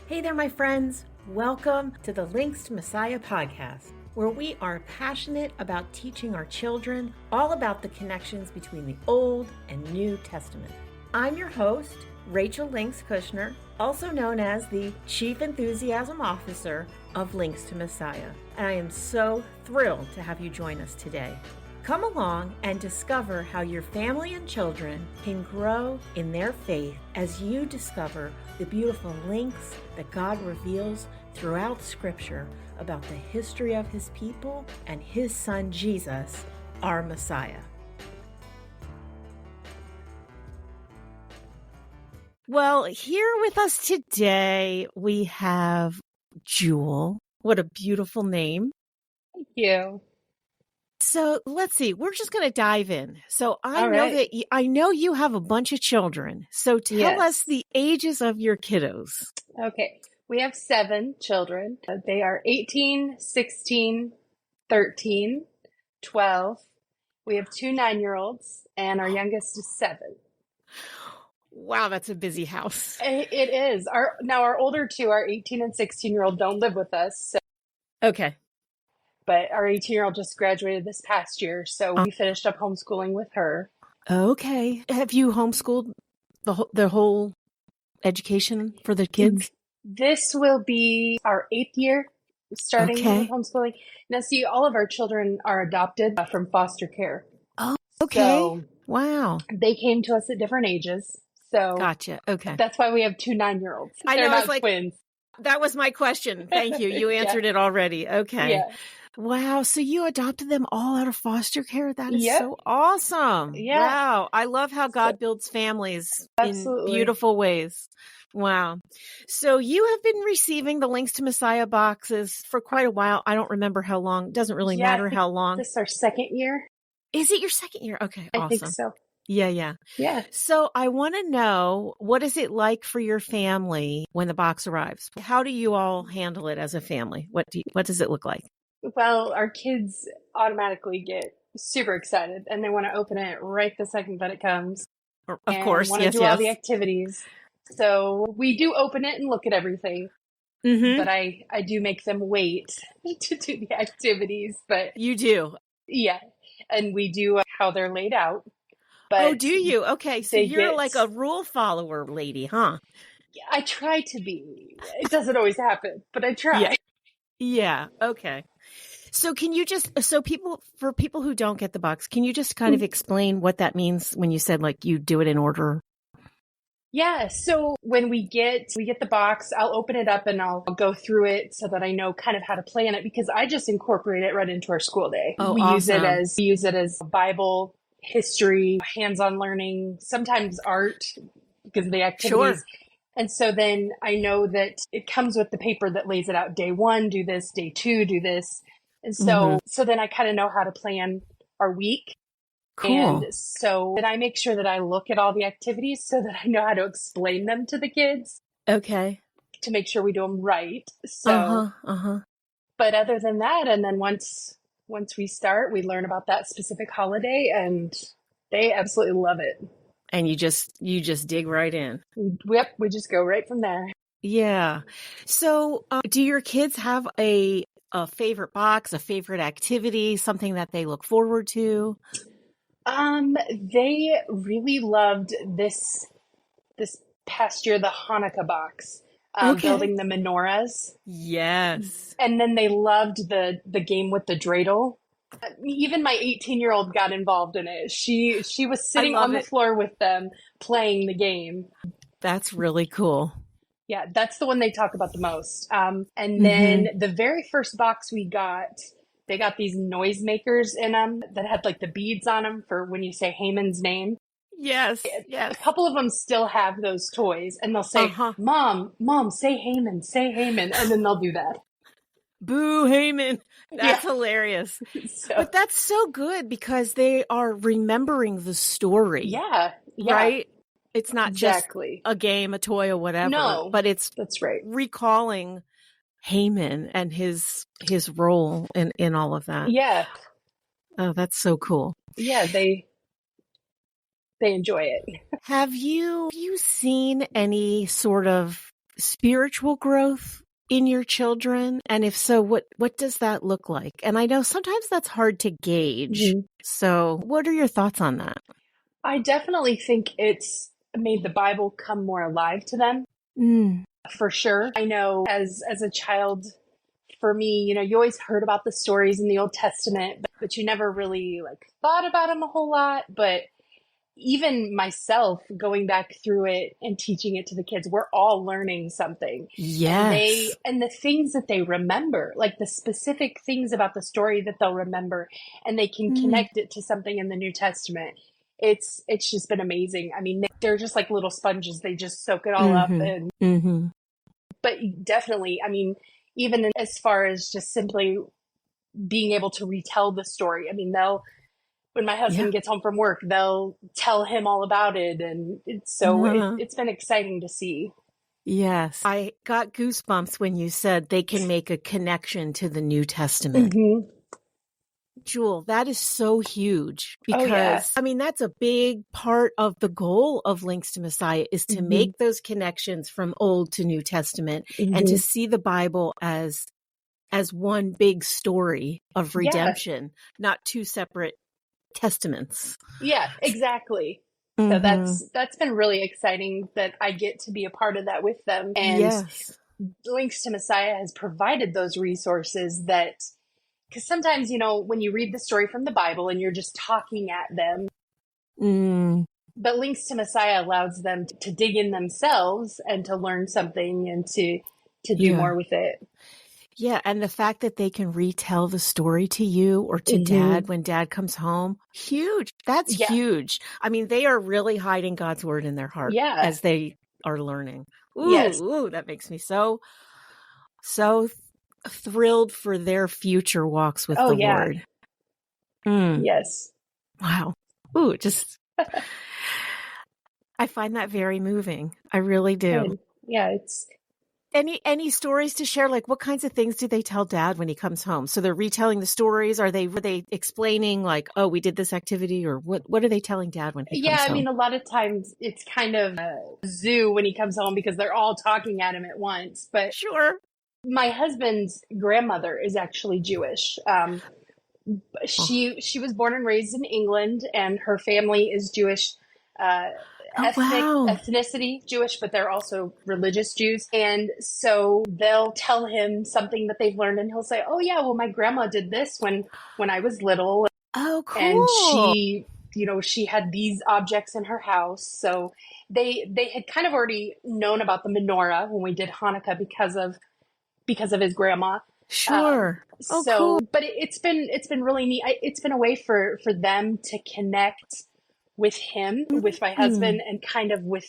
Hey there, my friends. Welcome to the Links to Messiah podcast, where we are passionate about teaching our children all about the connections between the Old and New Testament. I'm your host, Rachel Links Kushner, also known as the Chief Enthusiasm Officer of Links to Messiah. And I am so thrilled to have you join us today. Come along and discover how your family and children can grow in their faith as you discover the beautiful links that God reveals throughout Scripture about the history of His people and His Son Jesus, our Messiah. Well, here with us today, we have Jewel. What a beautiful name. Thank you. So let's see. We're just going to dive in. So I All know right. that I know you have a bunch of children. So tell Yes. us the ages of your kiddos. Okay. We have 7 children. They are 18, 16, 13, 12. We have 2 9-year-olds, and our youngest is 7. Wow, that's a busy house. It is. Our older 2, our 18 and 16-year-old, don't live with us. So, Okay. but our 18-year-old just graduated this past year, so we finished up homeschooling with her. Okay. Have you homeschooled the whole education for the kids? This will be our 8th year starting with homeschooling. Now, see, all of our children are adopted from foster care. Oh, okay. So wow. they came to us at different ages. So Gotcha. Okay. that's why we have 2 9-year-olds. I They're know, not it's like- twins. That was my question. Thank you. You Yeah. answered it already. Okay. Yeah. Wow. So you adopted them all out of foster care? That is Yep. so awesome. Yeah. Wow. I love how God So- builds families Absolutely. in beautiful ways. Wow. So you have been receiving the Links to Messiah boxes for quite a while. I don't remember how long. It doesn't really Yeah, I matter think how long. This is our 2nd year. Is it your 2nd year? Okay. I Awesome. think so. Yeah. Yeah. So I want to know, what is it like for your family when the box arrives? How do you all handle it as a family? What does it look like? Well, our kids automatically get super excited and they want to open it right the second that it comes. Of And course. want to Yes. do all the activities. So we do open it and look at everything. Mm-hmm. But I do make them wait to do the activities. But You do. yeah, and we do how they're laid out. But do you? Okay. So they you're get- like a rule follower lady, huh? I try to be. It doesn't always happen, but I try. Yeah. Yeah. Okay. So can you just, for people who don't get the box, can you just kind of explain what that means when you said like you do it in order? Yeah, so when we get the box, I'll open it up and I'll go through it so that I know kind of how to plan it, because I just incorporate it right into our school day. Oh, we awesome. use it as Bible, history, hands-on learning, sometimes art because of the activities. Sure. And so then I know that it comes with the paper that lays it out. Day 1, do this. Day 2, do this. And so then I kind of know how to plan our week. Cool. And so then I make sure that I look at all the activities so that I know how to explain them to the kids Okay. to make sure we do them right. So, but other than that, and then once we start, we learn about that specific holiday and they absolutely love it. And you just dig right in. Yep, we just go right from there. Yeah. So do your kids have a favorite box, a favorite activity, something that they look forward to? They really loved this past year, the Hanukkah box, building the menorahs. Yes. And then they loved the game with the dreidel. Even my 18-year-old got involved in it. She was sitting on the floor with them playing the game. That's really cool. Yeah, that's the one they talk about the most. And then the very first box we got, they got these noisemakers in them that had like the beads on them for when you say Haman's name. Yes. A couple of them still have those toys, and they'll say, Mom, say Haman, and then they'll do that. Boo, Haman. That's hilarious. But that's so good because they are remembering the story. Yeah. Right? It's not just a game, a toy, or whatever. No, but it's that's right. Recalling Haman and his role in all of that. Yeah. Oh, that's so cool. Yeah, they enjoy it. Have you seen any sort of spiritual growth in your children? And if so, what does that look like? And I know sometimes that's hard to gauge. Mhm. So what are your thoughts on that? I definitely think it's made the Bible come more alive to them, Mm. for sure. I know as a child, for me, you always heard about the stories in the Old Testament, but you never really like thought about them a whole lot. But even myself going back through it and teaching it to the kids, we're all learning something. Yes. And the things that they remember, like the specific things about the story that they'll remember, and they can Mm. connect it to something in the New Testament. It's just been amazing. I mean, they're just like little sponges. They just soak it all up. Mm-hmm. Mm-hmm. But definitely, I mean, even as far as just simply being able to retell the story. I mean, when my husband Yeah. gets home from work, they'll tell him all about it. And it's been exciting to see. Yes. I got goosebumps when you said they can make a connection to the New Testament. Mm-hmm. Jewel, that is so huge Oh, yeah. because, I mean, that's a big part of the goal of Links to Messiah is to Mm-hmm. make those connections from Old to New Testament Mm-hmm. and to see the Bible as one big story of redemption, not two separate testaments. Yeah, exactly. Mm-hmm. So that's been really exciting that I get to be a part of that with them. And yes. Links to Messiah has provided those resources that, because sometimes, when you read the story from the Bible and you're just talking at them, but Links to Messiah allows them to dig in themselves and to learn something and to do more with it. Yeah, and the fact that they can retell the story to you or to dad when dad comes home, huge. That's huge. I mean, they are really hiding God's word in their heart as they are learning. Ooh, that makes me so thrilled for their future walks with the Lord. Yes. Wow. Ooh, just I find that very moving. I really do. And it's any stories to share? Like, what kinds of things do they tell dad when he comes home? So they're retelling the stories. Are they explaining like, oh, we did this activity, or what are they telling dad when he comes home? I mean, a lot of times it's kind of a zoo when he comes home because they're all talking at him at once. But sure. My husband's grandmother is actually Jewish. She was born and raised in England, and her family is Jewish. Ethnicity Jewish, but they're also religious Jews. And so they'll tell him something that they've learned, and he'll say, oh yeah, well, my grandma did this when I was little. Oh, cool. And she, she had these objects in her house. So they had kind of already known about the menorah when we did Hanukkah because of his grandma. Sure. Cool. But it's been really neat. It's been a way for them to connect with him, with my husband, and kind of with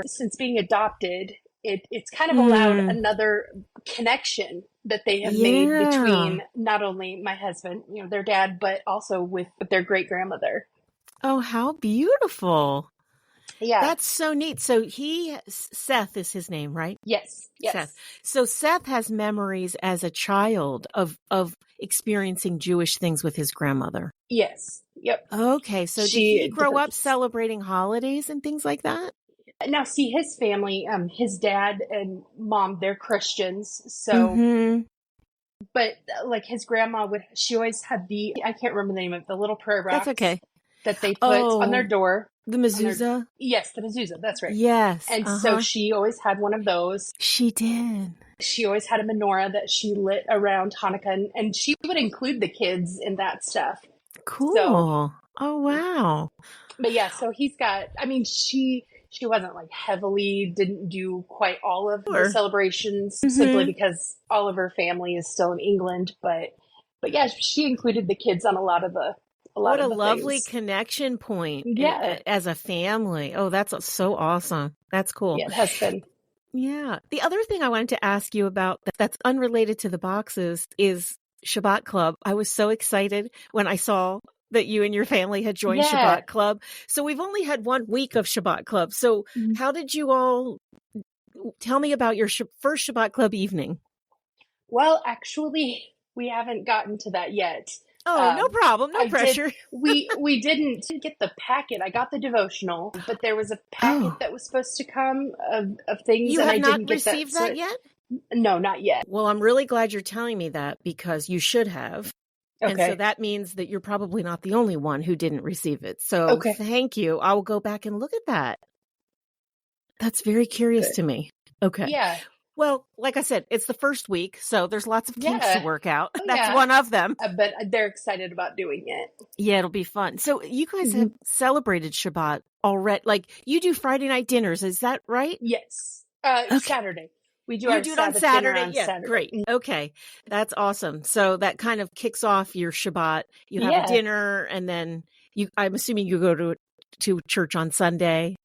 since being adopted, it's kind of allowed another connection that they have made between not only my husband, their dad, but also with their great grandmother. Oh, how beautiful. Yeah. That's so neat. So Seth is his name, right? Yes. Seth. So Seth has memories as a child of experiencing Jewish things with his grandmother. Yes. Yep. Okay. So did he grow up celebrating holidays and things like that? Now, see, his family, his dad and mom, they're Christians. So, but like his grandma she always had I can't remember the name of the little prayer box. That's okay. That they put on their door. The mezuzah? Yes, the mezuzah. That's right. Yes. And so she always had one of those. She did. She always had a menorah that she lit around Hanukkah, and she would include the kids in that stuff. Cool. So, oh, wow. But yeah, so he's got, I mean, she wasn't like didn't do quite all of the celebrations simply because all of her family is still in England. But yeah, she included the kids on a lot of the What a lovely connection point as a family. Oh, that's so awesome. That's cool. Yeah, it has been. Yeah. The other thing I wanted to ask you about that's unrelated to the boxes is Shabbat Club. I was so excited when I saw that you and your family had joined Shabbat Club. So we've only had 1 week of Shabbat Club. So how did you all tell me about your first Shabbat Club evening? Well, actually, we haven't gotten to that yet. Oh, no problem. No pressure. We didn't get the packet. I got the devotional, but there was a packet that was supposed to come of things, You and have I not didn't get received that yet? No, not yet. Well, I'm really glad you're telling me that because you should have. Okay. And so that means that you're probably not the only one who didn't receive it. So thank you. I will go back and look at that. That's very curious to me. Okay. Yeah. Well, like I said, it's the first week, so there's lots of kinks to work out. That's one of them. But they're excited about doing it. Yeah, it'll be fun. So you guys have celebrated Shabbat already. Like, you do Friday night dinners, is that right? Yes. Saturday. We do you our do it Sabbath on Saturday. Dinner on Saturday. Great. Okay. That's awesome. So that kind of kicks off your Shabbat. You have a dinner, and then I'm assuming you go to church on Sunday.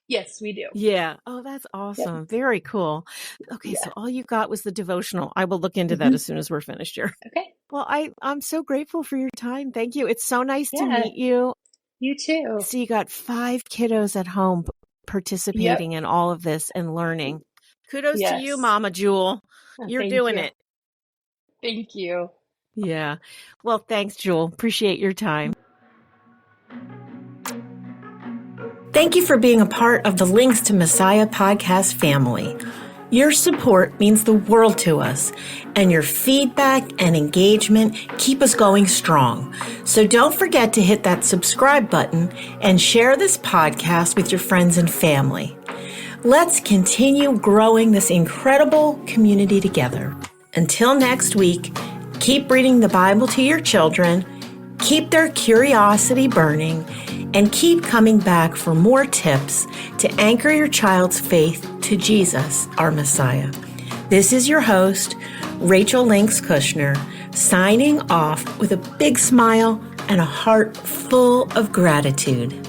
Yes, we do. Yeah. Oh, that's awesome. Yep. Very cool. Okay. So all you got was the devotional. I will look into that as soon as we're finished here. Okay. Well, I'm so grateful for your time. Thank you. It's so nice to meet you. You too. So you got 5 kiddos at home participating in all of this and learning. Kudos to you, Mama Jewel. You're doing it. Thank you. Yeah. Well, thanks, Jewel. Appreciate your time. Thank you for being a part of the Links to Messiah podcast family. Your support means the world to us, and your feedback and engagement keep us going strong. So don't forget to hit that subscribe button and share this podcast with your friends and family. Let's continue growing this incredible community together. Until next week, keep reading the Bible to your children, keep their curiosity burning, and keep coming back for more tips to anchor your child's faith to Jesus, our Messiah. This is your host, Rachel Links Kushner, signing off with a big smile and a heart full of gratitude.